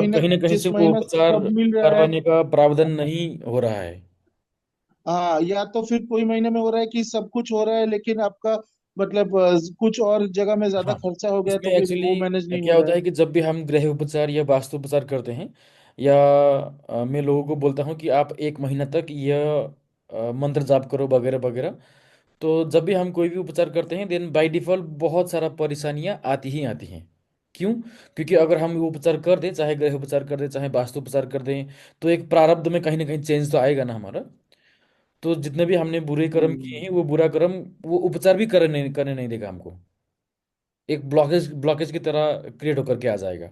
महीना, कहीं ना कहीं से जिस वो महीना उपचार सब मिल रहा है। करवाने का प्रावधान नहीं हो रहा है। हाँ, या तो फिर कोई महीने में हो रहा है कि सब कुछ हो रहा है लेकिन आपका मतलब कुछ और जगह में ज्यादा हाँ, खर्चा हो गया इसमें तो फिर वो मैनेज एक्चुअली नहीं क्या हो रहा होता है। है कि जब भी हम गृह उपचार या वास्तु उपचार करते हैं, या मैं लोगों को बोलता हूँ कि आप 1 महीना तक यह मंत्र जाप करो वगैरह वगैरह। तो जब भी हम कोई भी उपचार करते हैं, देन बाय डिफॉल्ट बहुत सारा परेशानियां आती ही आती हैं। क्यों? क्योंकि अगर हम वो उपचार कर दें, चाहे गृह उपचार कर दें चाहे वास्तु उपचार कर दें, तो एक प्रारब्ध में कहीं ना कहीं चेंज तो आएगा ना हमारा। तो जितने भी हमने बुरे कर्म किए हम्म। हैं, वो बुरा कर्म वो उपचार भी करने नहीं देगा हमको। एक ब्लॉकेज ब्लॉकेज की तरह क्रिएट होकर के आ जाएगा।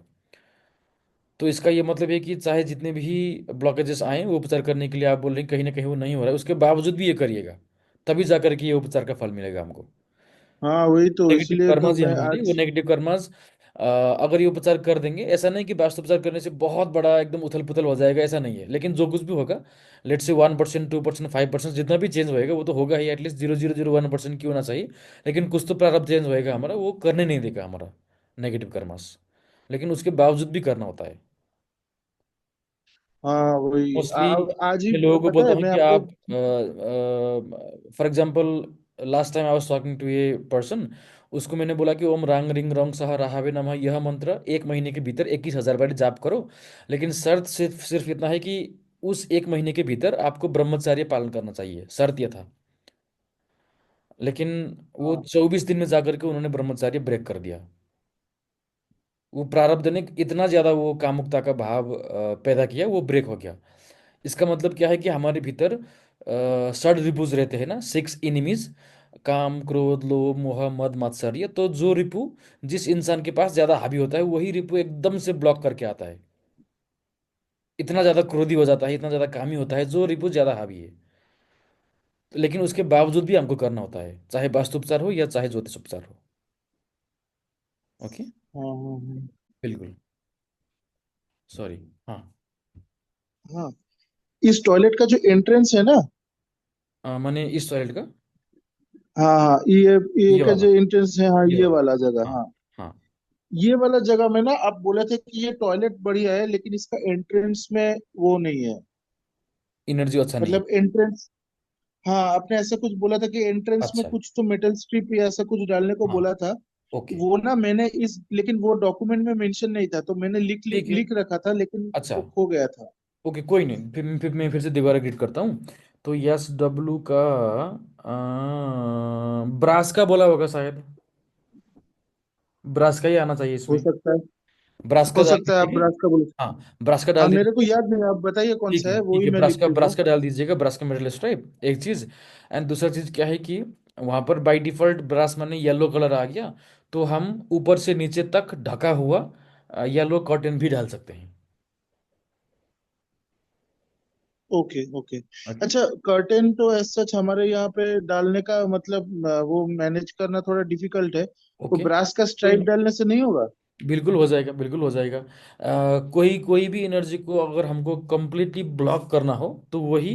तो इसका ये मतलब है कि चाहे जितने भी ब्लॉकेजेस आए वो उपचार करने के लिए आप बोल रहे हैं, कहीं ना कहीं वो नहीं हो रहा है, उसके बावजूद भी ये करिएगा, तभी जाकर के ये उपचार का फल मिलेगा हमको। हाँ वही तो, नेगेटिव इसलिए तो कर्मास ही मैं हम बोलते हैं, वो आज। Negative karmas. अगर ये उपचार कर देंगे, ऐसा नहीं कि वास्तुपचार करने से बहुत बड़ा एकदम उथल पुथल हो जाएगा, ऐसा नहीं है, लेकिन जो कुछ भी होगा, लेट से 1%, 2%, 5% जितना भी चेंज होएगा वो तो होगा ही, एटलीस्ट 0.001% क्यों ना चाहिए। लेकिन कुछ तो प्रारब्ध चेंज होएगा हमारा, वो करने नहीं देगा हमारा नेगेटिव कर्मास। लेकिन उसके बावजूद भी करना होता है। हाँ वही मोस्टली आज ही मैं लोगों को पता बोलता है हूँ मैं कि आपको। आप, for example, last time I was talking to a person, उसको मैंने बोला कि ओम रांग रिंग रंग सह राहावे नमः, यह मंत्र 1 महीने के भीतर 21,000 बार जाप करो। लेकिन शर्त सिर्फ सिर्फ इतना है कि उस 1 महीने के भीतर आपको ब्रह्मचर्य पालन करना चाहिए, शर्त यह था। लेकिन वो हाँ 24 दिन में जाकर के उन्होंने ब्रह्मचर्य ब्रेक कर दिया। वो प्रारब्ध ने इतना ज्यादा वो कामुकता का भाव पैदा किया, वो ब्रेक हो गया। इसका मतलब क्या है कि हमारे भीतर षड रिपुज रहते हैं ना, 6 एनिमीज, काम क्रोध लोभ मोह मद मात्सर्य। तो जो रिपु जिस इंसान के पास ज्यादा हावी होता है, वही रिपु एकदम से ब्लॉक करके आता है। इतना ज्यादा क्रोधी हो जाता है, इतना ज्यादा कामी होता है जो रिपु ज्यादा हावी है। लेकिन उसके बावजूद भी हमको करना होता है, चाहे वास्तुपचार हो या चाहे ज्योतिष उपचार हो। ओके। हाँ हाँ हाँ। बिल्कुल। सॉरी। हाँ। हाँ, इस टॉयलेट का जो एंट्रेंस है ना। मैंने इस टॉयलेट का, हाँ हाँ, ये ये का वाला, जो एंट्रेंस है, हाँ ये ये वाला। वाला जगह, हाँ। हाँ। हाँ। ये वाला जगह में ना आप बोले थे कि ये टॉयलेट बढ़िया है लेकिन इसका एंट्रेंस में वो नहीं है। एनर्जी अच्छा नहीं है। मतलब एंट्रेंस, हाँ आपने ऐसा कुछ बोला था कि एंट्रेंस में अच्छा। कुछ तो मेटल स्ट्रिप या ऐसा कुछ डालने को हाँ। बोला था। ओके। वो ना मैंने इस, लेकिन वो डॉक्यूमेंट में मेंशन नहीं था तो मैंने ठीक है। लिख रखा था लेकिन अच्छा। वो खो गया था। ओके, कोई नहीं, फिर मैं फिर से दोबारा रीड करता हूँ। तो यस डब्लू का ब्रास का बोला होगा शायद। ब्रास का ही आना चाहिए हो इसमें। सकता है। ब्रास का हो डाल सकता है आप दीजिएगा। ब्रास का बोले। हाँ, ब्रास का डाल हाँ मेरे को दीजिएगा। याद नहीं, आप बताइए कौन ठीक सा है, है, वो ठीक ही है, मैं लिख देता ब्रास हूँ। का डाल दीजिएगा, ब्रास का मेटल स्ट्राइप एक चीज। एंड दूसरा चीज क्या है कि वहां पर बाय डिफॉल्ट ब्रास माने येलो कलर आ गया, तो हम ऊपर से नीचे तक ढका हुआ येलो कॉटन भी डाल सकते हैं। Okay okay. ओके। अच्छा, कर्टेन तो एज सच हमारे यहाँ पे डालने का मतलब वो मैनेज करना थोड़ा डिफिकल्ट है, तो ओके, ब्रास का कोई स्ट्राइप नहीं, डालने से नहीं होगा? बिल्कुल हो जाएगा, बिल्कुल हो जाएगा। कोई कोई भी एनर्जी को अगर हमको कंप्लीटली ब्लॉक करना हो, तो वही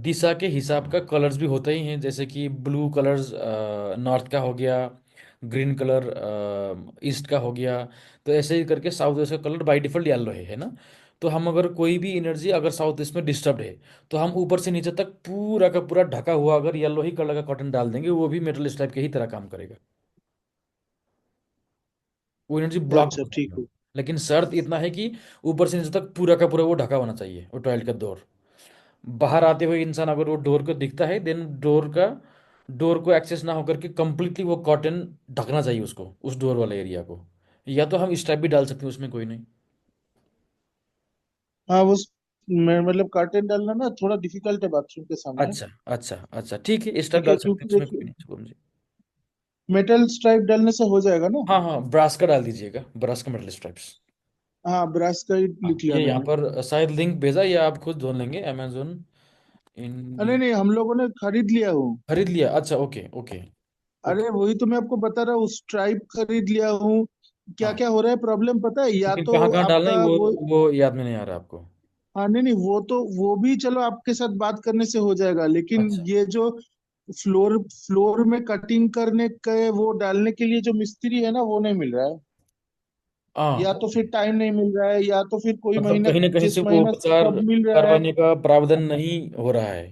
दिशा के हिसाब का कलर्स भी होते ही हैं, जैसे कि ब्लू कलर्स नॉर्थ का हो गया, ग्रीन कलर ईस्ट का हो गया। तो ऐसे ही करके साउथ वेस्ट का कलर बाय डिफॉल्ट येलो है ना। तो हम अगर कोई भी एनर्जी अगर साउथ ईस्ट में डिस्टर्ब है, तो हम ऊपर से नीचे तक पूरा का पूरा ढका हुआ अगर येलो ही कलर का कॉटन डाल देंगे, वो भी मेटल स्ट्राइप के ही तरह काम करेगा। वो एनर्जी ब्लॉक अच्छा हो ठीक जाएगा। है। लेकिन शर्त इतना है कि ऊपर से नीचे तक पूरा का पूरा वो ढका होना चाहिए, वो टॉयलेट का डोर। बाहर आते हुए इंसान अगर वो डोर को दिखता है, देन डोर को एक्सेस ना होकर के कंप्लीटली वो कॉटन ढकना चाहिए उसको, उस डोर वाले एरिया को। या तो हम स्टेप भी डाल सकते हैं उसमें, कोई नहीं। हाँ वो मतलब कर्टेन डालना ना थोड़ा डिफिकल्ट है बाथरूम के सामने। अच्छा, अच्छा, अच्छा, ठीक है, स्टेप ठीक है, डाल सकते हैं क्योंकि उसमें, कोई देखिए नहीं, शुभम जी। मेटल स्ट्राइप डालने से हो जाएगा ना। हाँ, हाँ, ब्रास का डाल दीजिएगा, ब्रास का मेटल स्ट्राइप्स। हाँ ब्रास का ही हाँ, लिख लिया ये यहाँ मैंने। पर शायद लिंक भेजा, या आप खुद ढूंढ लेंगे, अमेजोन नहीं इंडिया। नहीं, हम लोगों ने खरीद लिया हूँ। खरीद लिया, अच्छा, ओके, ओके। ओके। अरे वही तो मैं आपको बता रहा हूँ, स्ट्राइप खरीद लिया हूँ। क्या हाँ, क्या हो रहा है प्रॉब्लम पता है, या लेकिन तो कहाँ कहाँ डालना है आपका वो वो। वो याद में नहीं आ रहा आपको। हाँ नहीं नहीं, वो तो वो भी चलो आपके साथ बात करने से हो जाएगा, लेकिन अच्छा। ये जो फ्लोर फ्लोर में कटिंग करने के वो डालने के लिए जो मिस्त्री है ना, वो नहीं मिल रहा है। हाँ, या तो फिर टाइम नहीं मिल रहा है, या तो फिर कोई मतलब महीना, कहीं ना कहीं से जिस वो महीना उपचार कब मिल रहा है। करवाने का प्रावधान नहीं हो रहा है।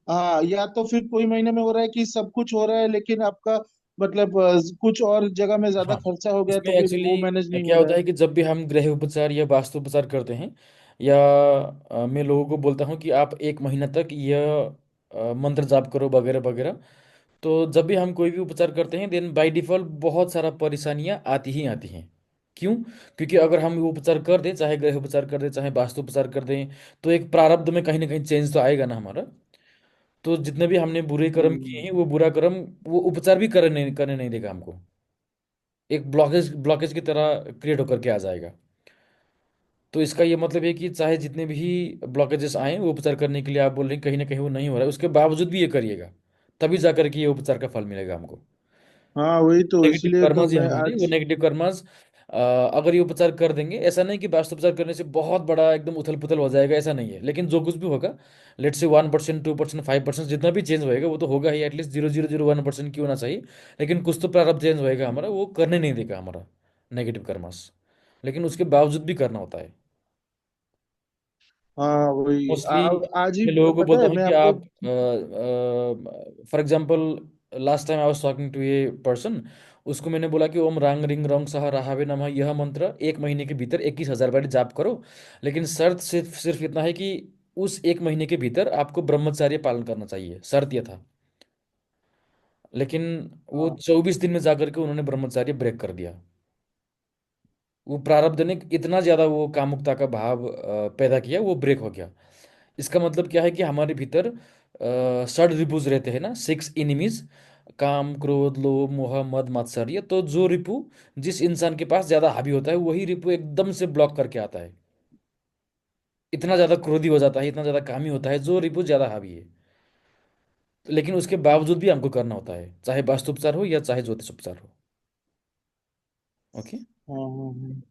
हाँ, या तो फिर कोई महीने में हो रहा है कि सब कुछ हो रहा है, लेकिन आपका मतलब कुछ और जगह में ज्यादा हाँ, खर्चा हो गया, इसमें तो फिर वो मैनेज एक्चुअली नहीं हो क्या रहा होता है। है कि जब भी हम गृह उपचार या वास्तु उपचार करते हैं, या मैं लोगों को बोलता हूँ कि आप एक महीना तक यह मंत्र जाप करो वगैरह वगैरह, तो जब भी हम कोई भी उपचार करते हैं देन बाय डिफॉल्ट बहुत सारा परेशानियां आती ही आती हैं। क्यों? क्योंकि अगर हम वो उपचार कर दें, चाहे गृह उपचार कर दें चाहे वास्तु उपचार कर दें, तो एक प्रारब्ध में कहीं ना कहीं चेंज तो आएगा ना हमारा। तो जितने भी हमने बुरे कर्म किए हम्म। हैं वो बुरा कर्म वो उपचार भी करने नहीं देगा हमको। एक ब्लॉकेज ब्लॉकेज की तरह क्रिएट होकर के आ जाएगा। तो इसका ये मतलब है कि चाहे जितने भी ब्लॉकेजेस आए वो उपचार करने के लिए आप बोल रहे हैं कहीं ना कहीं वो नहीं हो रहा है, उसके बावजूद भी ये करिएगा, तभी जाकर के ये उपचार का फल मिलेगा हमको। हाँ, वही तो, नेगेटिव इसलिए तो कर्मास ही मैं हमारे वो आज। नेगेटिव कर्मास, अगर ये उपचार कर देंगे, ऐसा नहीं कि वास्तुपचार करने से बहुत बड़ा एकदम उथल पुथल हो जाएगा, ऐसा नहीं है, लेकिन जो कुछ भी होगा, लेट से 1%, 2%, 5% जितना भी चेंज होएगा वो तो होगा ही, एटलीस्ट 0.001% क्यों ना चाहिए, लेकिन कुछ तो प्रारब्ध चेंज होएगा हमारा, वो करने नहीं देगा हमारा नेगेटिव कर्मास, लेकिन उसके बावजूद भी करना होता है। हाँ, वही मोस्टली आज ही मैं लोगों को पता बोलता है हूँ मैं कि आपको। आप, for example, last time I was talking to a person, उसको मैंने बोला कि ओम रांग रिंग रंग सह रहावे नमः यह मंत्र एक महीने के भीतर 21,000 बार जाप करो, लेकिन शर्त सिर्फ सिर्फ इतना है कि उस एक महीने के भीतर आपको ब्रह्मचर्य पालन करना चाहिए, शर्त यह था। लेकिन वो हाँ, 24 दिन में जाकर के उन्होंने ब्रह्मचर्य ब्रेक कर दिया। वो प्रारब्ध ने इतना ज्यादा वो कामुकता का भाव पैदा किया, वो ब्रेक हो गया। इसका मतलब क्या है कि हमारे भीतर षड रिपुज रहते हैं ना, 6 एनिमीज, काम क्रोध लोभ मोह मद मात्सर्य, तो जो रिपु जिस इंसान के पास ज्यादा हावी होता है वही रिपु एकदम से ब्लॉक करके आता है। इतना ज्यादा क्रोधी हो जाता है, इतना ज्यादा कामी होता है जो रिपु ज्यादा हावी है। लेकिन उसके बावजूद भी हमको करना होता है, चाहे वास्तुपचार हो या चाहे ज्योतिष उपचार हो। ओके। हाँ, हाँ, हाँ।